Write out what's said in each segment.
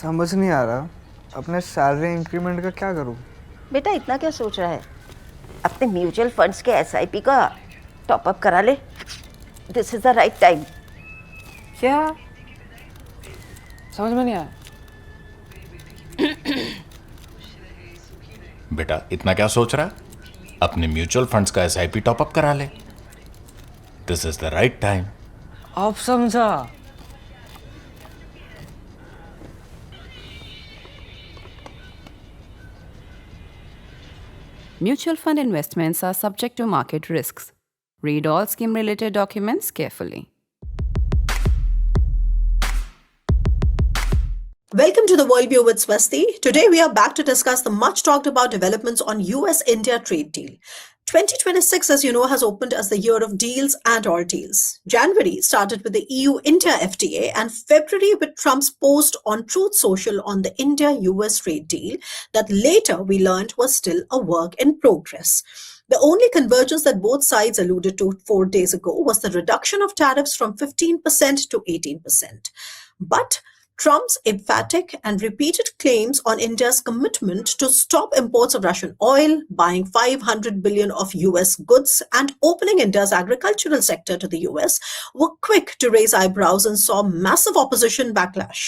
समझ नहीं आ रहा अपने सैलरी इंक्रीमेंट का क्या करूं। बेटा इतना क्या सोच रहा है? अपने म्यूचुअल फंड्स के एसआईपी का टॉप अप करा ले। This is the right time. क्या समझ में नहीं आया? बेटा इतना क्या सोच रहा है? अपने म्यूचुअल फंड्स का एसआईपी टॉपअप करा ले। This is the right time. अब समझा। Mutual fund investments are subject to market risks. Read all scheme related documents carefully. Welcome to the Worldview with Swasti. Today we are back to discuss the much talked about developments on US-India trade deal. 2026, as you know, has opened as the year of deals and all deals. January started with the EU-India FTA and February with Trump's post on Truth Social on the India-US trade deal that later we learned was still a work in progress. The only convergence that both sides alluded to 4 days ago was the reduction of tariffs from 15% to 18%. But Trump's emphatic and repeated claims on India's commitment to stop imports of Russian oil, buying $500 billion of US goods, and opening India's agricultural sector to the US were quick to raise eyebrows and saw massive opposition backlash.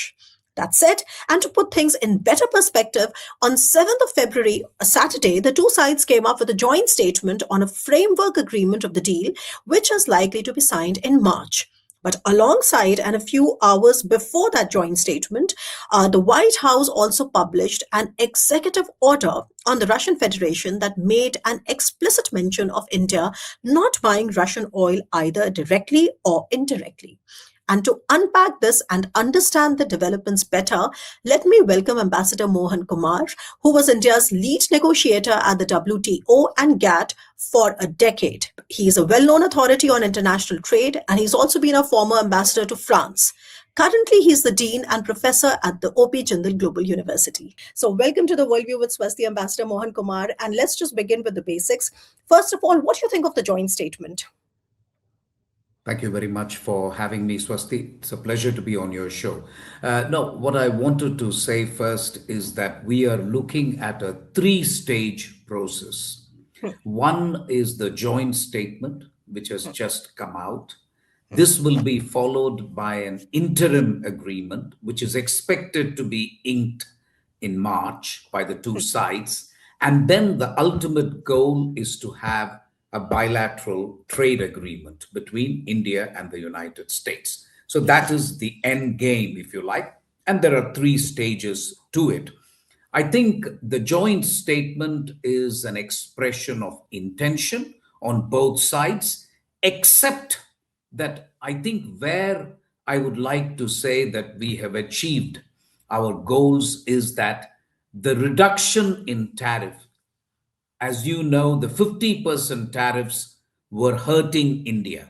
That said, and to put things in better perspective, on 7th of February, a Saturday, the two sides came up with a joint statement on a framework agreement of the deal, which is likely to be signed in March. But alongside and a few hours before that joint statement, the White House also published an executive order on the Russian Federation that made an explicit mention of India not buying Russian oil either directly or indirectly. And to unpack this and understand the developments better, let me welcome Ambassador Mohan Kumar, who was India's lead negotiator at the WTO and GATT for a decade. He is a well-known authority on international trade, and he's also been a former ambassador to France. Currently, he's the dean and professor at the O.P. Jindal Global University. So welcome to the Worldview with Swasti, Ambassador Mohan Kumar. And let's just begin with the basics. First of all, what do you think of the joint statement? Thank you very much for having me, Swasti. It's a pleasure to be on your show. No, what I wanted to say first is that we are looking at a three-stage process. One is the joint statement, which has just come out. This will be followed by an interim agreement, which is expected to be inked in March by the two sides. And then the ultimate goal is to have a bilateral trade agreement between India and the United States. So that is the end game, if you like. And there are three stages to it. I think the joint statement is an expression of intention on both sides, except that I think where I would like to say that we have achieved our goals is that the reduction in tariff. As you know, the 50% tariffs were hurting India.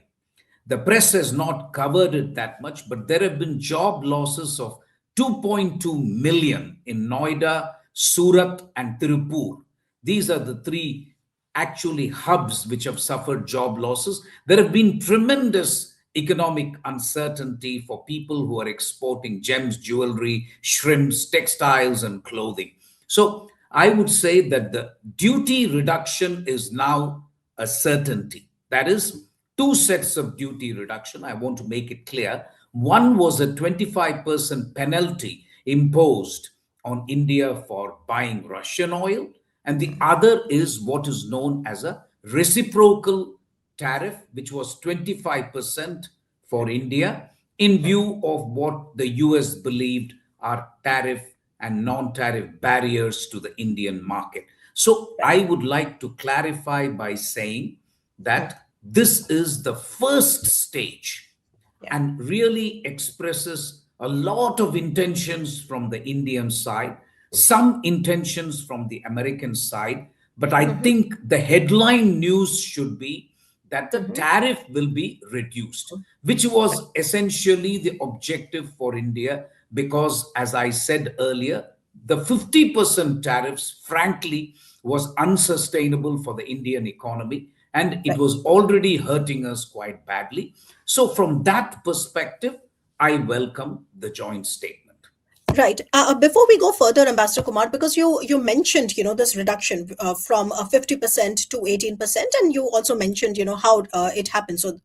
The press has not covered it that much, but there have been job losses of 2.2 million in Noida, Surat, and Tirupur. These are the three actually hubs which have suffered job losses. There have been tremendous economic uncertainty for people who are exporting gems, jewelry, shrimps, textiles, and clothing. So I would say that the duty reduction is now a certainty. That is, two sets of duty reduction. I want to make it clear. One was a 25% penalty imposed on India for buying Russian oil, and the other is what is known as a reciprocal tariff, which was 25% for India in view of what the US believed are tariff and non-tariff barriers to the Indian market. So I would like to clarify by saying that this is the first stage and really expresses a lot of intentions from the Indian side, some intentions from the American side, but I think the headline news should be that the tariff will be reduced, which was essentially the objective for India, because as I said earlier, the 50% tariffs, frankly, was unsustainable for the Indian economy, and it was already hurting us quite badly. So from that perspective, I welcome the joint statement. Right. Before we go further, Ambassador Kumar, because you mentioned this reduction from 50% to 18%, and you also mentioned how it happened. So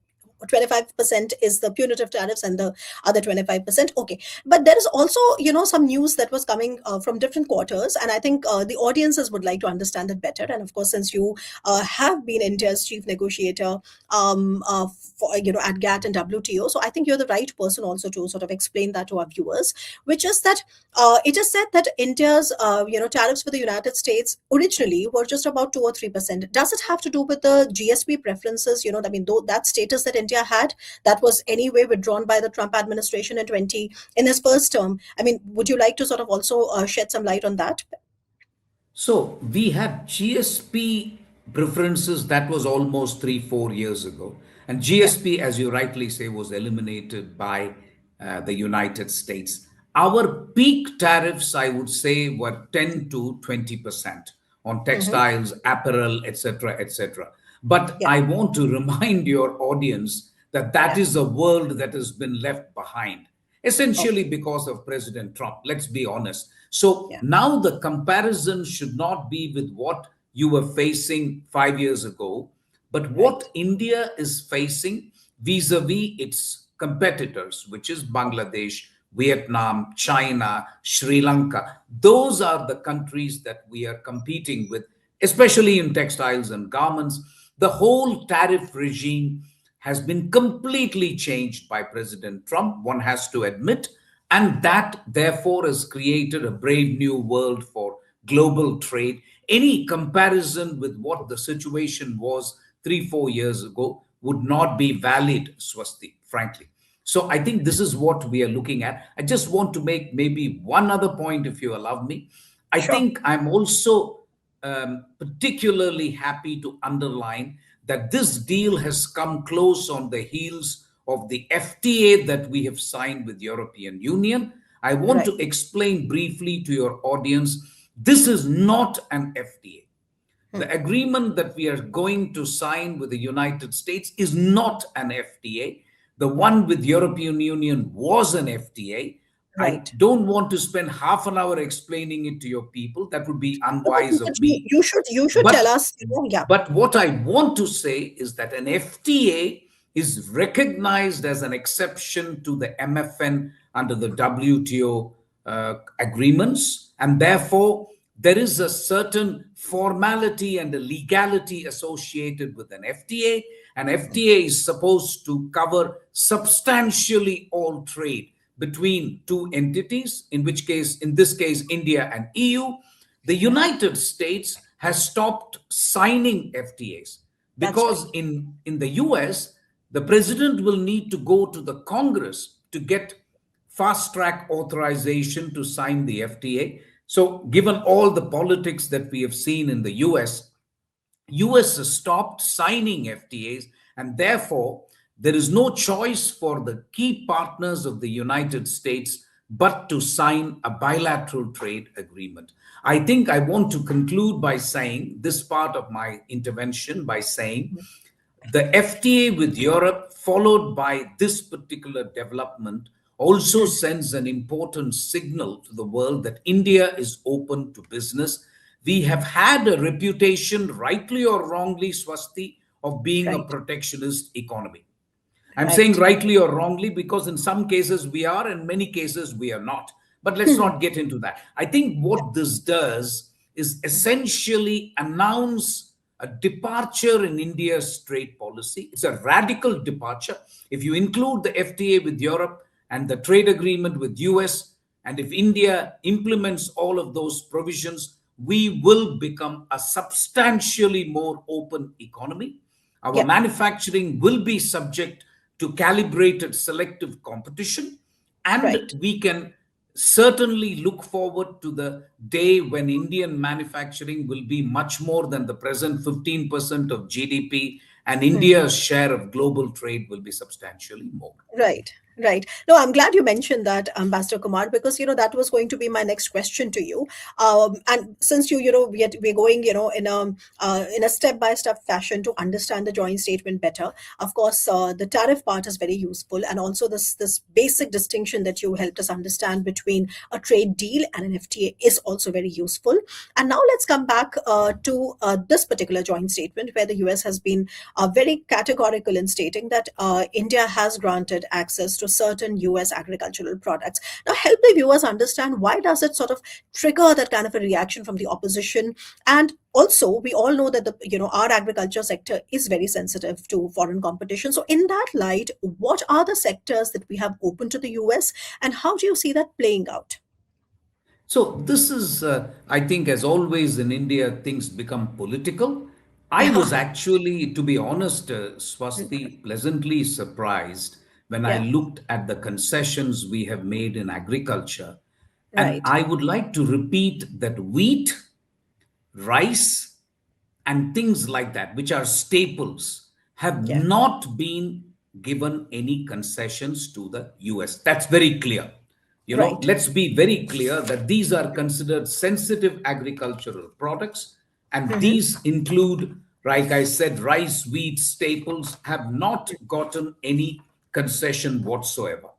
25% is the punitive tariffs and the other 25%. Okay, but there is also some news that was coming from different quarters, and I think the audiences would like to understand it better. And of course, since you have been India's chief negotiator for at GATT and WTO, so I think you're the right person also to sort of explain that to our viewers, which is that it is said that India's tariffs for the United States originally were just about 2 or 3%. Does it have to do with the GSP preferences? I mean, though that status that India had, that was anyway withdrawn by the Trump administration in his first term. I mean, would you like to sort of also shed some light on that? So we had GSP preferences that was almost 3-4 years ago. And GSP, as you rightly say, was eliminated by the United States. Our peak tariffs, I would say, were 10 to 20% on textiles, apparel, etc., etc. But I want to remind your audience that that is a world that has been left behind, essentially because of President Trump. Let's be honest. So now the comparison should not be with what you were facing 5 years ago, but what India is facing vis-a-vis its competitors, which is Bangladesh, Vietnam, China, Sri Lanka. Those are the countries that we are competing with, especially in textiles and garments. The whole tariff regime has been completely changed by President Trump, one has to admit, and that therefore has created a brave new world for global trade. Any comparison with what the situation was 3-4 years ago would not be valid, Swasti, frankly. So I think this is what we are looking at. I just want to make maybe one other point, if you allow me. I think I'm also particularly happy to underline that this deal has come close on the heels of the FTA that we have signed with European Union. I want to explain briefly to your audience, this is not an FTA. The agreement that we are going to sign with the United States is not an FTA. The one with European Union was an FTA. I don't want to spend half an hour explaining it to your people. That would be unwise of me. You should tell us. But what I want to say is that an FTA is recognized as an exception to the MFN under the WTO agreements, and therefore there is a certain formality and a legality associated with an FTA. An FTA is supposed to cover substantially all trade between two entities, in this case, India and EU. The United States has stopped signing FTAs because in the US, the president will need to go to the Congress to get fast track authorization to sign the FTA. So given all the politics that we have seen in the US has stopped signing FTAs, and therefore there is no choice for the key partners of the United States but to sign a bilateral trade agreement. I think I want to conclude by saying this part of my intervention by saying the FTA with Europe, followed by this particular development, also sends an important signal to the world that India is open to business. We have had a reputation, rightly or wrongly, Swasti, of being a protectionist economy. I'm saying rightly or wrongly because in some cases we are, in many cases we are not. But let's not get into that. I think what this does is essentially announce a departure in India's trade policy. It's a radical departure. If you include the FTA with Europe and the trade agreement with US, and if India implements all of those provisions, we will become a substantially more open economy. Our manufacturing will be subject to calibrated selective competition, and we can certainly look forward to the day when Indian manufacturing will be much more than the present 15% of GDP, and India's share of global trade will be substantially more. Right. Right. No, I'm glad you mentioned that, Ambassador Kumar, because that was going to be my next question to you. And since we're going in a step-by-step fashion to understand the joint statement better. Of course, the tariff part is very useful, and also this basic distinction that you helped us understand between a trade deal and an FTA is also very useful. And now let's come back to this particular joint statement, where the US has been very categorical in stating that India has granted access to certain US agricultural products. Now, help the viewers understand, why does it sort of trigger that kind of a reaction from the opposition? And also, we all know that our agriculture sector is very sensitive to foreign competition. So, in that light, what are the sectors that we have open to the US, and how do you see that playing out? So this is, I think, as always in India, things become political. I was Yeah. actually, to be honest, Swasti, pleasantly surprised when I Yeah. looked at the concessions we have made in agriculture. And Right. I would like to repeat that wheat, rice, and things like that, which are staples, have Yeah. not been given any concessions to the US. That's very clear. Right. Let's be very clear that these are considered sensitive agricultural products, and Mm-hmm. these include, like I said, rice, wheat, staples have not gotten any concession whatsoever.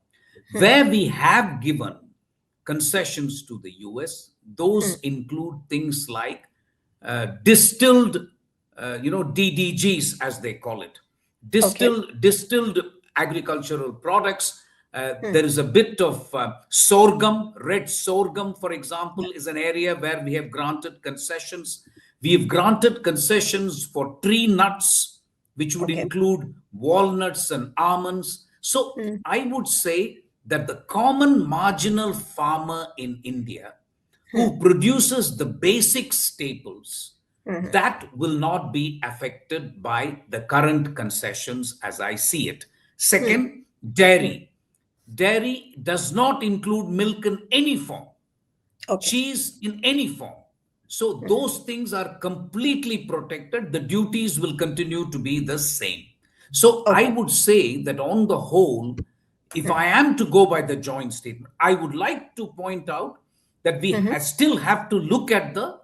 Where we have given concessions to the US, those include things like distilled, DDGs as they call it, Okay. distilled agricultural products. There is a bit of sorghum, red sorghum, for example, is an area where we have granted concessions. We have granted concessions for tree nuts, which would Okay. include walnuts and almonds. So Mm. I would say that the common marginal farmer in India who produces the basic staples, that will not be affected by the current concessions as I see it. Second, dairy. Dairy does not include milk in any form, Okay. cheese in any form. So those things are completely protected. The duties will continue to be the same. So I Okay. would say that on the whole, if I am to go by the joint statement, I would like to point out that we still have to look at the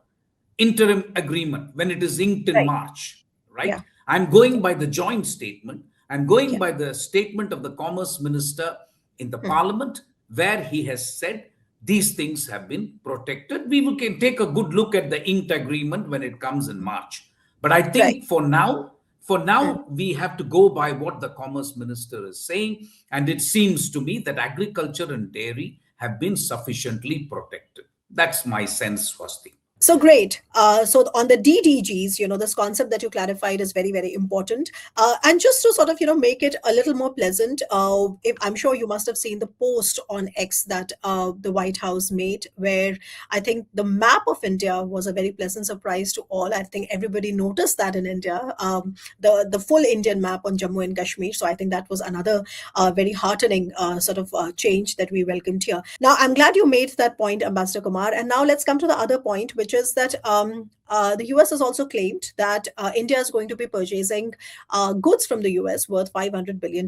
interim agreement when it is inked in Right. March, right? Yeah. I'm going by the joint statement. I'm going Yeah. by the statement of the Commerce Minister in the Parliament, where he has said these things have been protected. Can take a good look at the inked agreement when it comes in March. But I Right. think for now, we have to go by what the Commerce Minister is saying. And it seems to me that agriculture and dairy have been sufficiently protected. That's my sense, Swasti. So great. So on the DDGs, this concept that you clarified is very, very important. And just to sort of, make it a little more pleasant, I'm sure you must have seen the post on X that the White House made, where I think the map of India was a very pleasant surprise to all. I think everybody noticed that in India, the full Indian map on Jammu and Kashmir. So I think that was another very heartening sort of change that we welcomed here. Now, I'm glad you made that point, Ambassador Kumar. And now let's come to the other point, which is that the US has also claimed that India is going to be purchasing goods from the US worth $500 billion.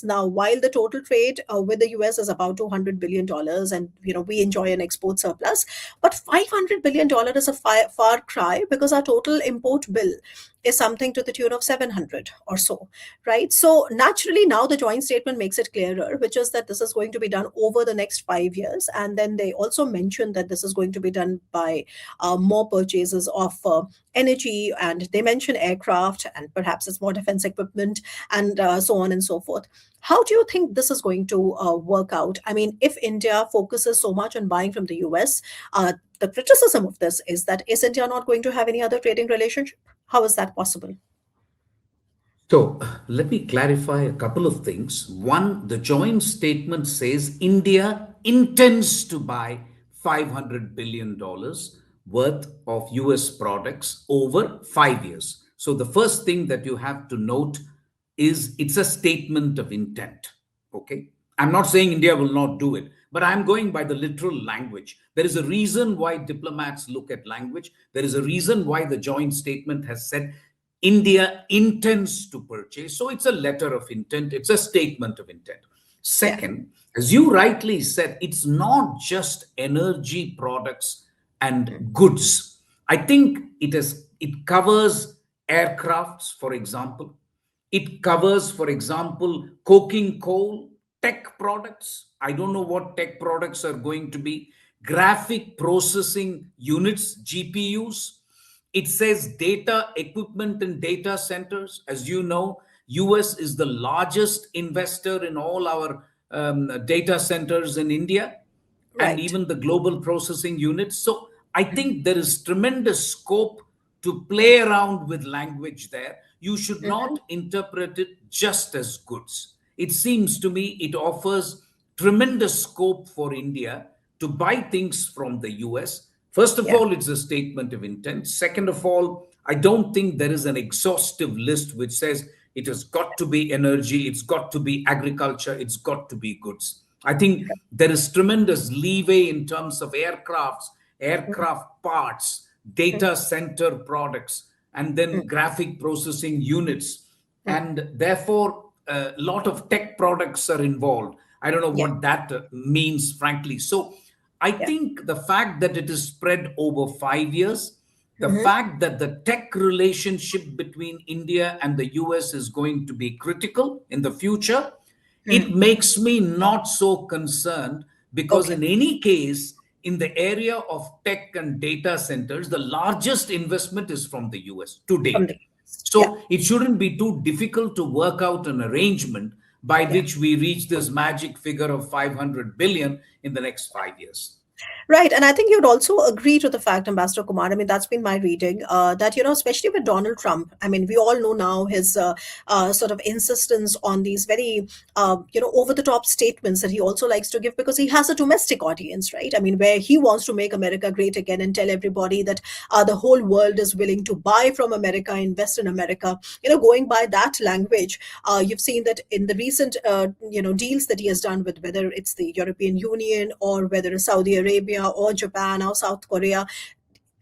Now, while the total trade with the US is about $200 billion, and we enjoy an export surplus, but $500 billion is a far cry, because our total import bill is something to the tune of 700 or so, right? So naturally, now the joint statement makes it clearer, which is that this is going to be done over the next 5 years. And then they also mentioned that this is going to be done by more purchases of energy, and they mention aircraft, and perhaps it's more defense equipment, and so on and so forth. How do you think this is going to work out? I mean, if India focuses so much on buying from the US, the criticism of this is that, is India not going to have any other trading relationship? How is that possible? So let me clarify a couple of things. One, the joint statement says India intends to buy $500 billion worth of US products over 5 years. So the first thing that you have to note is it's a statement of intent. Okay. I'm not saying India will not do it, but I'm going by the literal language. There is a reason why diplomats look at language. There is a reason why the joint statement has said India intends to purchase. So it's a letter of intent, it's a statement of intent. Second, as you rightly said, it's not just energy products and goods. I think it covers aircrafts, for example. It covers, for example, coking coal, tech products. I don't know what tech products are going to be. Graphic processing units, GPUs. It says data equipment and data centers. As you know, US is the largest investor in all our data centers in India and Right. even the global processing units. So I think there is tremendous scope to play around with language there. You should not interpret it just as goods. It seems to me it offers tremendous scope for India to buy things from the US. First of Yeah. all, it's a statement of intent. Second of all, I don't think there is an exhaustive list which says it has got to be energy, it's got to be agriculture, it's got to be goods. I think there is tremendous leeway in terms of aircrafts, aircraft parts, data center products, and then graphic processing units. And therefore, a lot of tech products are involved. I don't know Yeah. what that means, frankly. So I Yeah. think the fact that it is spread over 5 years, the Mm-hmm. fact that the tech relationship between India and the US is going to be critical in the future, it makes me not so concerned because, Okay. in any case, in the area of tech and data centers, the largest investment is from the US to From date. the yeah. So it shouldn't be too difficult to work out an arrangement by Yeah. which we reach this magic figure of 500 billion in the next 5 years. Right. And I think you'd also agree to the fact, Ambassador Kumar, I mean, that's been my reading, that, especially with Donald Trump, I mean, we all know now his sort of insistence on these very, over the top statements that he also likes to give because he has a domestic audience, right? I mean, where he wants to make America great again and tell everybody that the whole world is willing to buy from America, invest in America. Going by that language, you've seen that in the recent, deals that he has done with whether it's the European Union or whether it's Saudi Arabia or Japan or South Korea,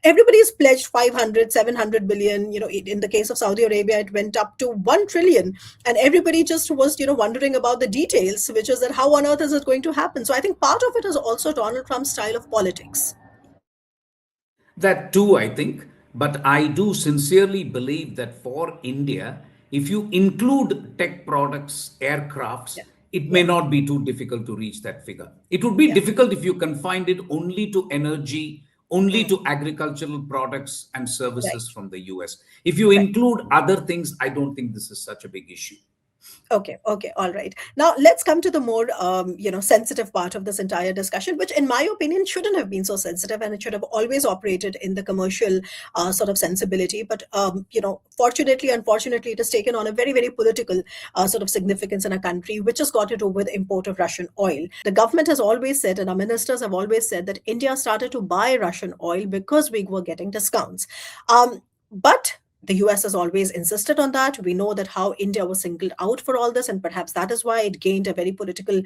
everybody's pledged 500, 700 billion. In the case of Saudi Arabia, it went up to 1 trillion, and everybody just was wondering about the details, which is that how on earth is it going to happen. So I think part of it is also Donald Trump's style of politics. That too, I think. But I do sincerely believe that for India, if you include tech products, aircrafts, Yeah. it may not be too difficult to reach that figure. It would be Yeah. difficult if you confined it only to energy, only to agricultural products and Right. services from the US. If you Right. include other things, I don't think this is such a big issue. Okay, all right. Now let's come to the more, sensitive part of this entire discussion, which, in my opinion, shouldn't have been so sensitive, and it should have always operated in the commercial sort of sensibility. But fortunately, unfortunately, it has taken on a very, very political sort of significance in a country, which has got to do with import of Russian oil. The government has always said, and our ministers have always said, that India started to buy Russian oil because we were getting discounts. But the US has always insisted on that. We know that how India was singled out for all this, and perhaps that is why it gained a very political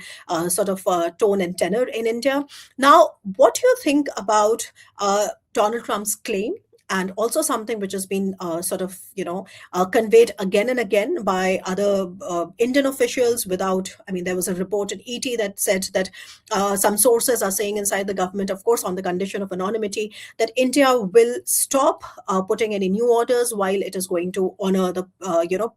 sort of tone and tenor in India. Now, what do you think about Donald Trump's claim? And also something which has been conveyed again and again by other Indian officials without, I mean, there was a report in ET that said that some sources are saying inside the government, of course, on the condition of anonymity, that India will stop putting any new orders while it is going to honor the,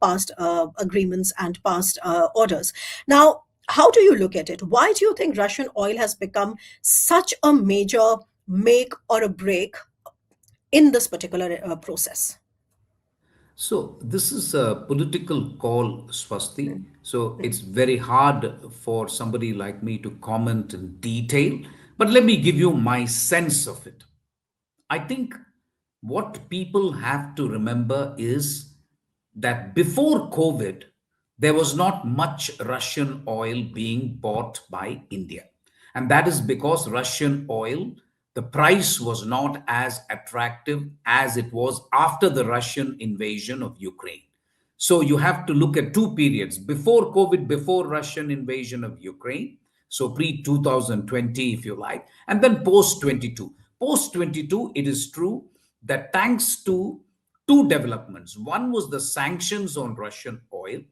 past agreements and past orders. Now, how do you look at it? Why do you think Russian oil has become such a major make or a break in this particular process? So this is a political call, Swasti. So it's very hard for somebody like me to comment in detail, but let me give you my sense of it. I think what people have to remember is that before COVID, there was not much Russian oil being bought by India. And that is because Russian oil, the price was not as attractive as it was after the Russian invasion of Ukraine. So you have to look at two periods: before COVID, before Russian invasion of Ukraine, so pre 2020, if you like, and then post 22. Post 22, it is true that thanks to two developments. One was the sanctions on Russian oil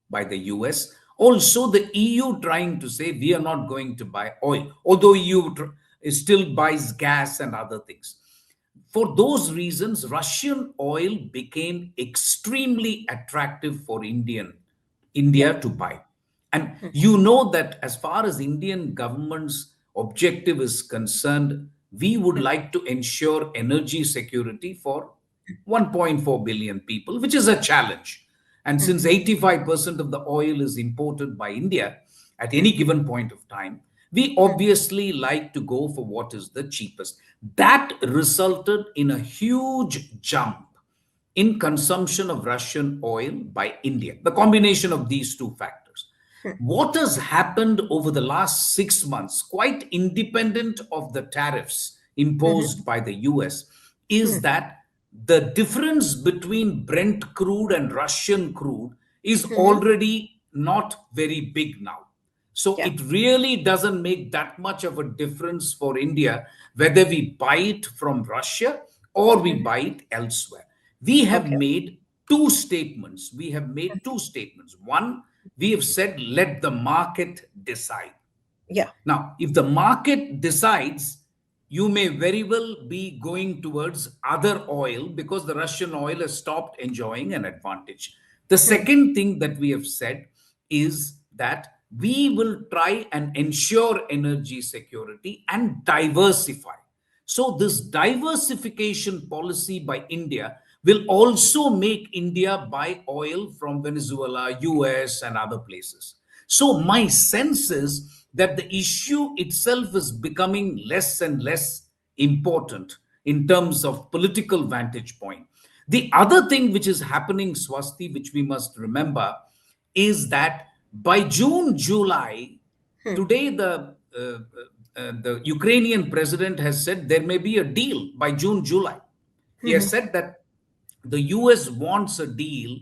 by the US. Also, the EU trying to say we are not going to buy oil, although EU still buys gas and other things. For those reasons, Russian oil became extremely attractive for India to buy. And you know that as far as Indian government's objective is concerned, we would like to ensure energy security for 1.4 billion people, which is a challenge. And since 85% of the oil is imported by India at any given point of time, we obviously like to go for what is the cheapest. That resulted in a huge jump in consumption of Russian oil by India, the combination of these two factors. What has happened over the last 6 months, quite independent of the tariffs imposed by the US, is that the difference between Brent crude and Russian crude is already not very big now. So it really doesn't make that much of a difference for India whether we buy it from Russia or we buy it elsewhere. We have made two statements. One, we have said, let the market decide. Yeah. Now, if the market decides, you may very well be going towards other oil because the Russian oil has stopped enjoying an advantage. The second thing that we have said is that we will try and ensure energy security and diversify. So this diversification policy by India will also make India buy oil from Venezuela, US, and other places. So my sense is that the issue itself is becoming less and less important in terms of political vantage point. The other thing which is happening, Swasti, which we must remember, is that by June, July, today the Ukrainian president has said there may be a deal by June, July. He has said that the US wants a deal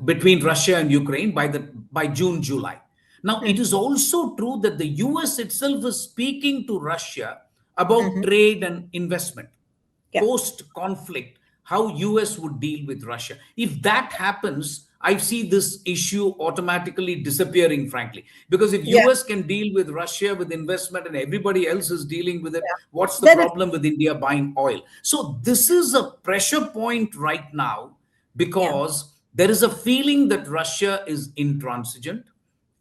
between Russia and Ukraine by June, July. Now, it is also true that the US itself is speaking to Russia about trade and investment. Post-conflict, how US would deal with Russia. If that happens, I see this issue automatically disappearing, frankly. Because if US can deal with Russia with investment and everybody else is dealing with it, what's the problem with India buying oil? So this is a pressure point right now because there is a feeling that Russia is intransigent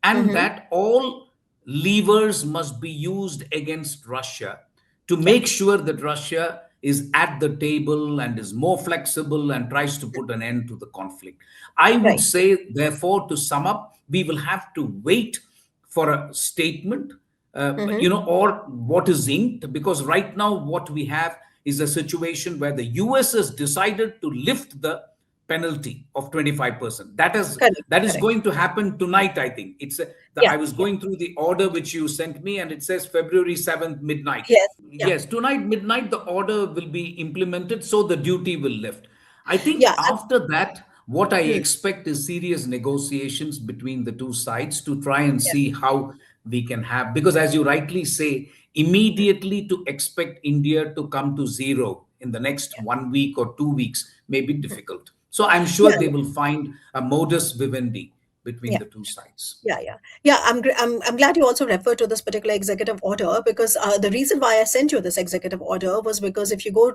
and that all levers must be used against Russia to make sure that Russia is at the table and is more flexible and tries to put an end to the conflict. I would say, therefore, to sum up, we will have to wait for a statement, or what is inked, because right now what we have is a situation where the US has decided to lift the penalty of 25%. That is going to happen tonight, I think. I was going through the order which you sent me, and it says February 7th, midnight. Yes, tonight, midnight, the order will be implemented, so the duty will lift. I think after that, what I expect is serious negotiations between the two sides to try and see how we can have, because as you rightly say, immediately to expect India to come to zero in the next 1 week or 2 weeks may be difficult. So I'm sure they will find a modus vivendi between the two sides. I'm glad you also referred to this particular executive order, because the reason why I sent you this executive order was because if you go,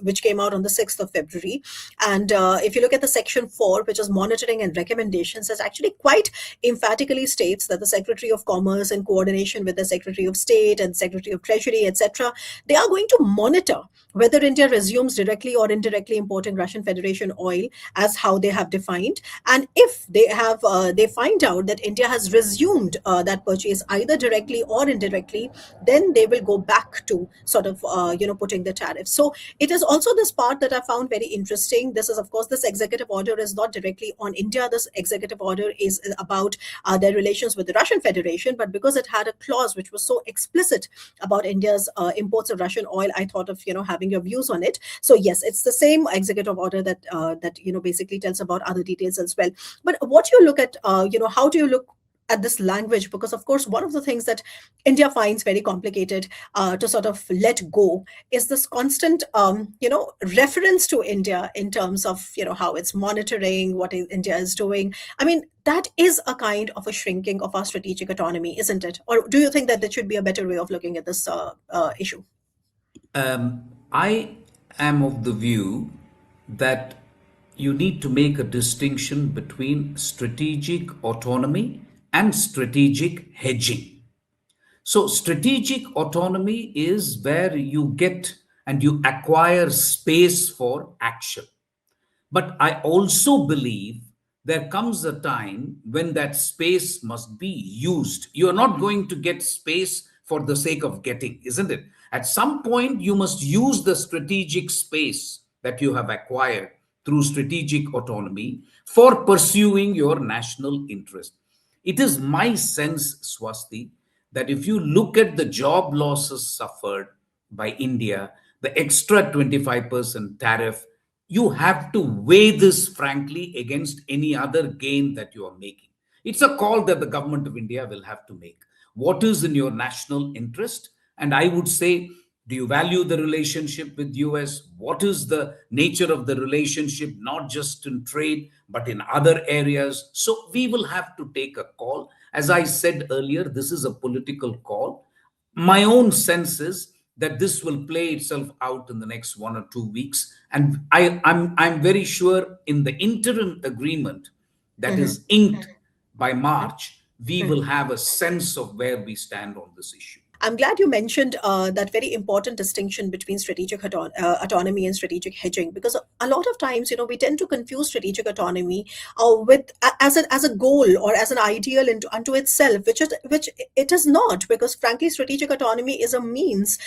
which came out on the 6th of February, and if you look at the section 4, which is monitoring and recommendations, it actually quite emphatically states that the Secretary of Commerce, in coordination with the Secretary of State and Secretary of Treasury, etc., they are going to monitor whether India resumes directly or indirectly importing Russian Federation oil as how they have defined. And if they find out that India has resumed that purchase either directly or indirectly, then they will go back to sort of, putting the tariff. So it is also this part that I found very interesting. This is, of course, this executive order is not directly on India. This executive order is about their relations with the Russian Federation. But because it had a clause which was so explicit about India's imports of Russian oil, I thought of, having your views on it. So yes, it's the same executive order that basically tells about other details as well. But what you look at, how do you look at this language, because of course one of the things that India finds very complicated to sort of let go is this constant reference to India in terms of how it's monitoring what India is doing. I mean, that is a kind of a shrinking of our strategic autonomy, isn't it? Or do you think that there should be a better way of looking at this issue? I am of the view that you need to make a distinction between strategic autonomy and strategic hedging. So, strategic autonomy is where you get and you acquire space for action. But I also believe there comes a time when that space must be used. You're not going to get space for the sake of getting, isn't it? At some point, you must use the strategic space that you have acquired through strategic autonomy for pursuing your national interest. It is my sense, Swasti, that if you look at the job losses suffered by India, the extra 25% tariff, you have to weigh this frankly against any other gain that you are making. It's a call that the government of India will have to make. What is in your national interest? And I would say, do you value the relationship with US? What is the nature of the relationship, not just in trade, but in other areas? So we will have to take a call. As I said earlier, this is a political call. My own sense is that this will play itself out in the next 1 or 2 weeks. And I'm very sure in the interim agreement that is inked by March, we will have a sense of where we stand on this issue. I'm glad you mentioned that very important distinction between strategic autonomy and strategic hedging, because a lot of times, we tend to confuse strategic autonomy with as a goal or as an ideal unto itself, which it is not, because frankly, strategic autonomy is a means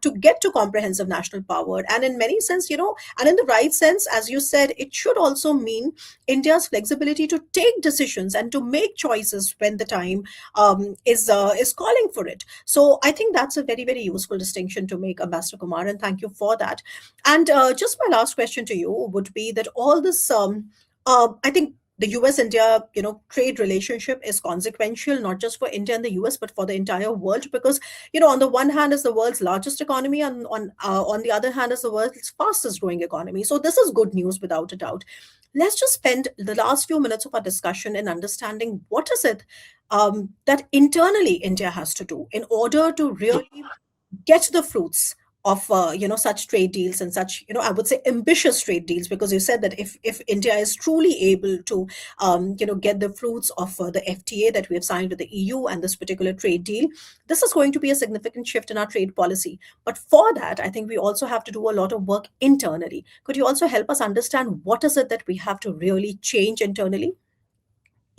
to get to comprehensive national power, and in many sense, and in the right sense, as you said, it should also mean India's flexibility to take decisions and to make choices when the time is calling for it. So I think that's a very, very useful distinction to make, Ambassador Kumar, and thank you for that. And just my last question to you would be that all this, I think the US-India, trade relationship is consequential, not just for India and the US, but for the entire world, because, on the one hand is the world's largest economy, and on the other hand is the world's fastest growing economy. So this is good news without a doubt. Let's just spend the last few minutes of our discussion in understanding what is it that internally India has to do in order to really get the fruits of such trade deals and such I would say ambitious trade deals, because you said that if India is truly able to get the fruits of the FTA that we have signed with the EU and this particular trade deal, this is going to be a significant shift in our trade policy. But for that, I think we also have to do a lot of work internally. Could you also help us understand what is it that we have to really change internally?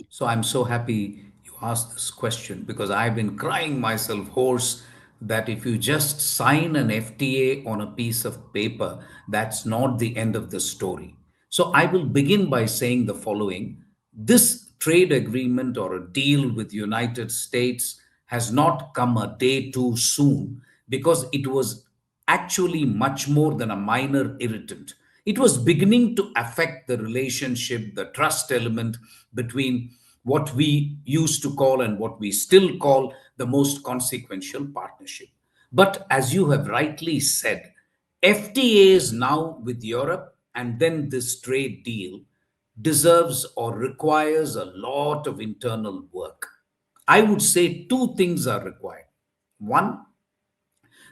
So I'm so happy you asked this question, because I've been crying myself hoarse that if you just sign an FTA on a piece of paper, that's not the end of the story. So I will begin by saying the following. This trade agreement or a deal with United States has not come a day too soon, because it was actually much more than a minor irritant. It was beginning to affect the relationship, the trust element between what we used to call and what we still call the most consequential partnership. But as you have rightly said, FTAs now with Europe and then this trade deal deserves or requires a lot of internal work. I would say two things are required. One,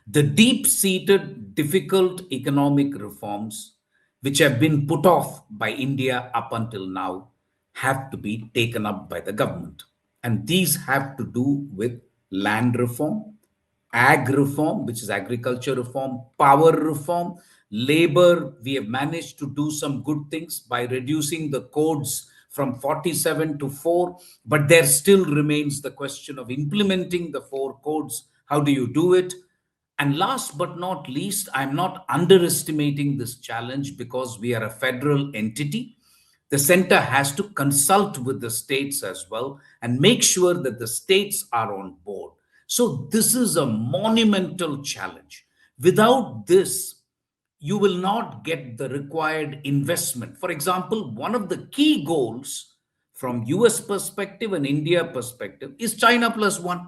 the deep-seated, difficult economic reforms which have been put off by India up until now have to be taken up by the government. And these have to do with land reform, ag reform, which is agriculture reform, power reform, labor. We have managed to do some good things by reducing the codes from 47 to 4, but there still remains the question of implementing the 4 codes. How do you do it? And last but not least, I'm not underestimating this challenge, because we are a federal entity. The center has to consult with the states as well and make sure that the states are on board. So this is a monumental challenge. Without this, you will not get the required investment. For example, one of the key goals from US perspective and India perspective is China plus one.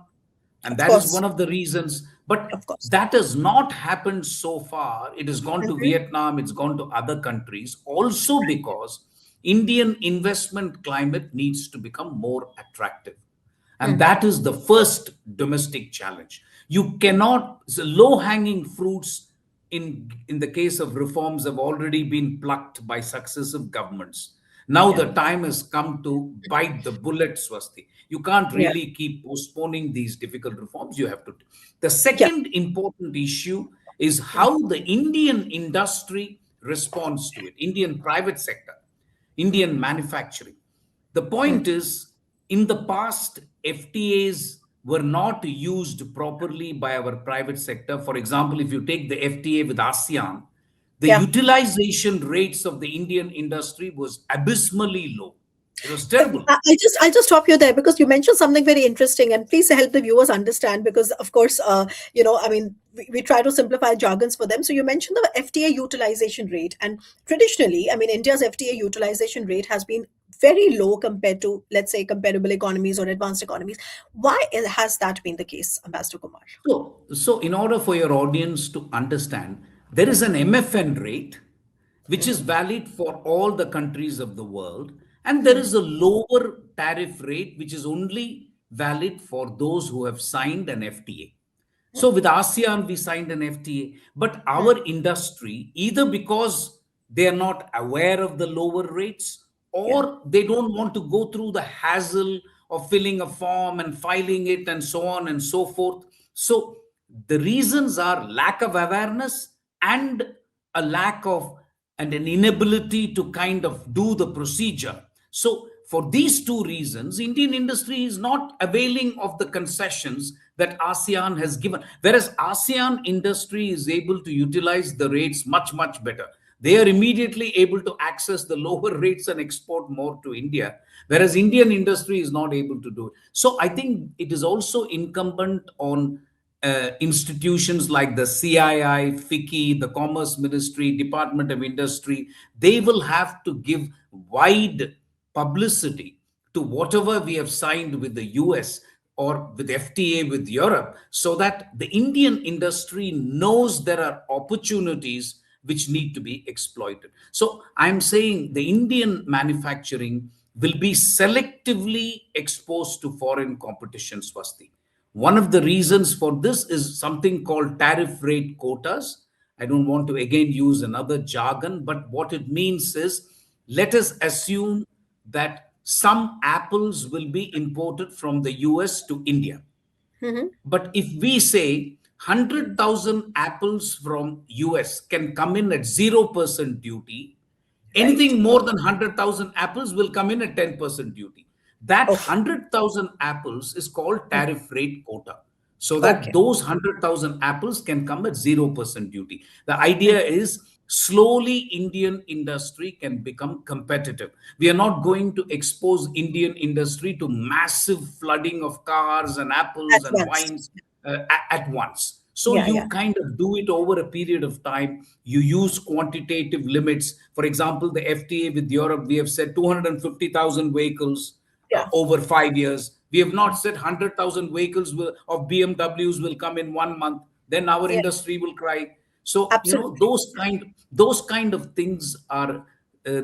And Of that is course. one of the reasons. But Of course. that has not happened so far. It has gone to Mhm. Vietnam, it's gone to other countries, also because Indian investment climate needs to become more attractive. And that is the first domestic challenge. You cannot, the low hanging fruits in the case of reforms have already been plucked by successive governments. Now the time has come to bite the bullet, Swasti. You can't Yeah. really keep postponing these difficult reforms. You have to. The Yeah. second important issue is how the Indian industry responds to it, Indian private sector, Indian manufacturing. The point is, in the past, FTAs were not used properly by our private sector. For example, if you take the FTA with ASEAN, the Yeah. utilization rates of the Indian industry was abysmally low. It was terrible. I'll just stop you there because you mentioned something very interesting, and please help the viewers understand because, of course, I mean, we try to simplify jargons for them. So you mentioned the FTA utilization rate, and traditionally, I mean, India's FTA utilization rate has been very low compared to, let's say, comparable economies or advanced economies. Why has that been the case, Ambassador Kumar? So in order for your audience to understand, there is an MFN rate which is valid for all the countries of the world, and there is a lower tariff rate which is only valid for those who have signed an FTA. So with ASEAN, we signed an FTA, but our industry, either because they are not aware of the lower rates or they don't want to go through the hassle of filling a form and filing it and so on and so forth. So the reasons are lack of awareness and a lack of and an inability to kind of do the procedure. So for these two reasons, Indian industry is not availing of the concessions that ASEAN has given, whereas ASEAN industry is able to utilize the rates much, much better. They are immediately able to access the lower rates and export more to India, whereas Indian industry is not able to do it. So I think it is also incumbent on institutions like the CII, FICCI, the Commerce Ministry, Department of Industry. They will have to give wide publicity to whatever we have signed with the US or with FTA with Europe, so that the Indian industry knows there are opportunities which need to be exploited. So I'm saying the Indian manufacturing will be selectively exposed to foreign competition, Swasti. One of the reasons for this is something called tariff rate quotas. I don't want to again use another jargon, but what it means is, let us assume that some apples will be imported from the US to India. But if we say 100,000 apples from US can come in at 0% duty, anything more than 100,000 apples will come in at 10% duty. That 100,000 apples is called tariff rate quota. So that those 100,000 apples can come at 0% duty. The idea is slowly Indian industry can become competitive. We are not going to expose Indian industry to massive flooding of cars and apples At and once. wines at once. So Yeah, you yeah. kind of do it over a period of time. You use quantitative limits. For example, the FTA with Europe, we have said 250,000 vehicles Yeah. over 5 years. We have not said 100,000 vehicles of BMWs will come in 1 month. Then our Yeah. industry will cry. So Absolutely. those kind of things are uh,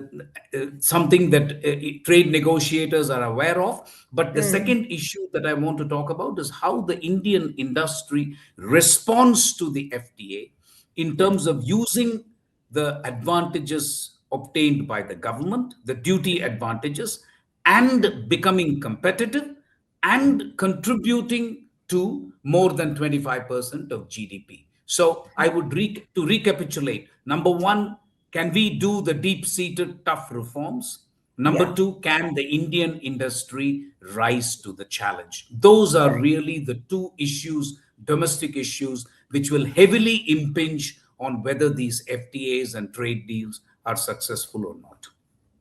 something that trade negotiators are aware of. But the second issue that I want to talk about is how the Indian industry responds to the FTA in terms of using the advantages obtained by the government, the duty advantages, and becoming competitive and contributing to more than 25% of GDP. So I would to recapitulate. Number one, can we do the deep-seated tough reforms? Number Yeah. two, can the Indian industry rise to the challenge? Those are really the two issues, domestic issues, which will heavily impinge on whether these FTAs and trade deals are successful or not.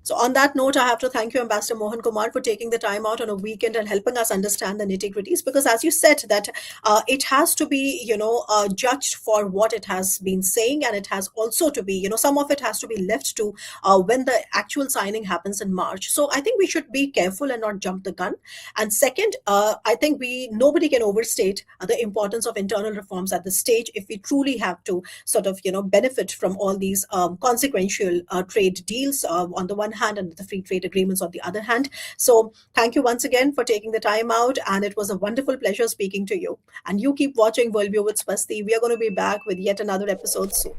So, on that note, I have to thank you, Ambassador Mohan Kumar, for taking the time out on a weekend and helping us understand the nitty-gritties. Because, as you said, that it has to be, judged for what it has been saying, and it has also to be, some of it has to be left to when the actual signing happens in March. So, I think we should be careful and not jump the gun. And second, I think nobody can overstate the importance of internal reforms at this stage if we truly have to sort of, benefit from all these consequential trade deals on the one hand and the free trade agreements on the other hand. So thank you once again for taking the time out, and it was a wonderful pleasure speaking to you. And you keep watching Worldview with Swasti. We are going to be back with yet another episode soon.